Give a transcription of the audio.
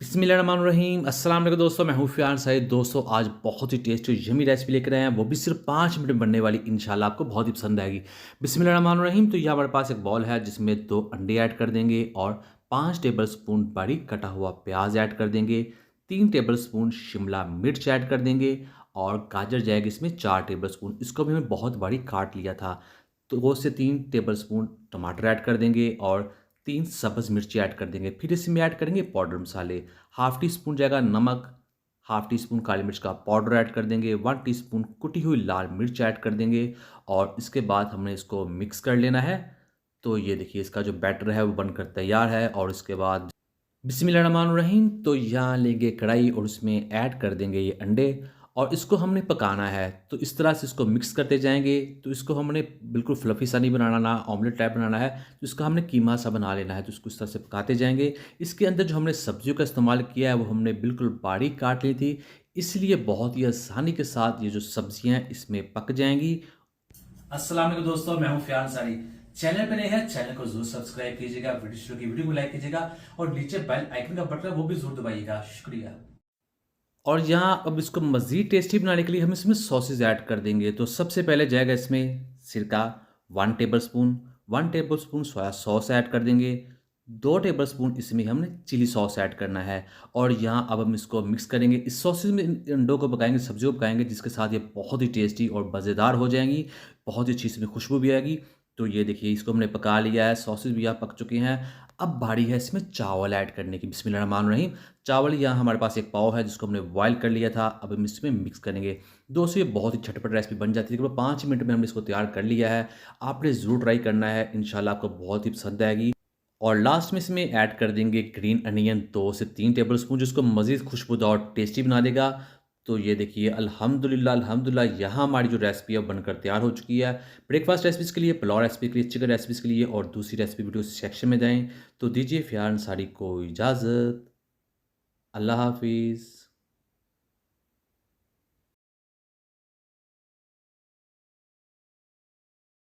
बिस्मिल्लाहिर्रहमानिर्रहीम। अस्सलाम वालेकुम दोस्तों, मैं हूँ फ़ियान सईद। दोस्तों आज बहुत ही टेस्टी यम्मी रेसिपी लेकर आए हैं, वो भी सिर्फ 5 मिनट में बनने वाली। इंशाल्लाह आपको बहुत ही पसंद आएगी। बिस्मिल्लाहिर्रहमानिर्रहीम। तो ये हमारे पास एक बॉल है जिसमें 2 अंडे ऐड कर देंगे और 5 टेबलस्पून बारीक कटा हुआ प्याज ऐड कर देंगे, 3 टेबलस्पून शिमला मिर्च ऐड कर देंगे और गाजर जाएगी इसमें 4 टेबलस्पून। इसको भी हमने बहुत बारीक काट लिया था। 2 से 3 टेबलस्पून टमाटर ऐड कर देंगे और 3 सब्ज़ मिर्ची ऐड कर देंगे। फिर इसमें ऐड करेंगे पाउडर मसाले। हाफ़ टी स्पून जाएगा नमक, हाफ़ टी स्पून काली मिर्च का पाउडर ऐड कर देंगे, 1 टीस्पून कुटी हुई लाल मिर्च ऐड कर देंगे और इसके बाद हमने इसको मिक्स कर लेना है। तो ये देखिए इसका जो बैटर है वो बनकर तैयार है और इसके बाद बिस्मिल्लाहिर्रहमानिर्रहीम। तो यहाँ लेंगे कढ़ाई और उसमें ऐड कर देंगे ये अंडे और इसको हमने पकाना है। तो इस तरह से इसको मिक्स करते जाएँगे। तो इसको हमने बिल्कुल फ्लफ़ी सा नहीं बनाना, ना ऑमलेट टाइप बनाना है। तो इसका हमने कीमा सा बना लेना है। तो इसको इस तरह से पकाते जाएँगे। इसके अंदर जो हमने सब्जियों का इस्तेमाल किया है वो हमने बिल्कुल बारीक काट ली थी। इसलिए बहुत ही आसानी के साथ ये जो सब्जियाँ हैं इसमें पक जाएँगी। अस्सलाम वालेकुम दोस्तों, मैं हूं फ़ियान सारी। चैनल पे नए हैं, चैनल को जरूर सब्सक्राइब कीजिएगा, वीडियो को लाइक कीजिएगा और नीचे बेल आइकन का बटन है वो भी जरूर दबाइएगा। शुक्रिया। और यहाँ अब इसको मज़ीद टेस्टी बनाने के लिए हम इसमें सॉसेज ऐड कर देंगे। तो सबसे पहले जाएगा इसमें सिरका 1 tablespoon, 1 tablespoon soya sauce add कर देंगे, 2 टेबलस्पून इसमें हमने चिली सॉस ऐड करना है और यहाँ अब हम इसको मिक्स करेंगे। इस सॉसेज में इन अंडों को पकाएँगे, सब्जियों को पकाएँगे जिसके साथ ये बहुत ही टेस्टी और मज़ेदार हो जाएँगी। बहुत ही अच्छी इसमें खुशबू भी आएगी। तो ये देखिए इसको हमने पका लिया है, सॉसेज भी यहाँ पक चुके हैं। अब बारी है इसमें चावल ऐड करने की। बिस्मिल्लाहिर्रहमानिर्रहीम। चावल यहाँ हमारे पास एक पाव है जिसको हमने बॉयल कर लिया था। अब हम इसमें मिक्स करेंगे। दोस्तों ये बहुत ही झटपट रेसिपी बन जाती है। तकरीबन 5 मिनट में हमने इसको तैयार कर लिया है। आपने ज़रूर ट्राई करना है, इंशाल्लाह आपको बहुत ही पसंद आएगी। और लास्ट में इसमें ऐड कर देंगे ग्रीन अनियन 2 से 3 टेबलस्पून, जिसको मज़ीद खुशबूदार और टेस्टी बना देगा। तो ये देखिए अल्हम्दुलिल्लाह अल्हम्दुलिल्लाह यहाँ हमारी जो रेसिपी है वो बनकर तैयार हो चुकी है। ब्रेकफास्ट रेसिपीज़ के लिए, पुलाव रेसिपी के लिए, चिकन रेसिपीज़ के लिए और दूसरी रेसिपी वीडियो सेक्शन में जाएँ। तो दीजिए फ़ियान सारी को इजाज़त। अल्लाह हाफ़िज़।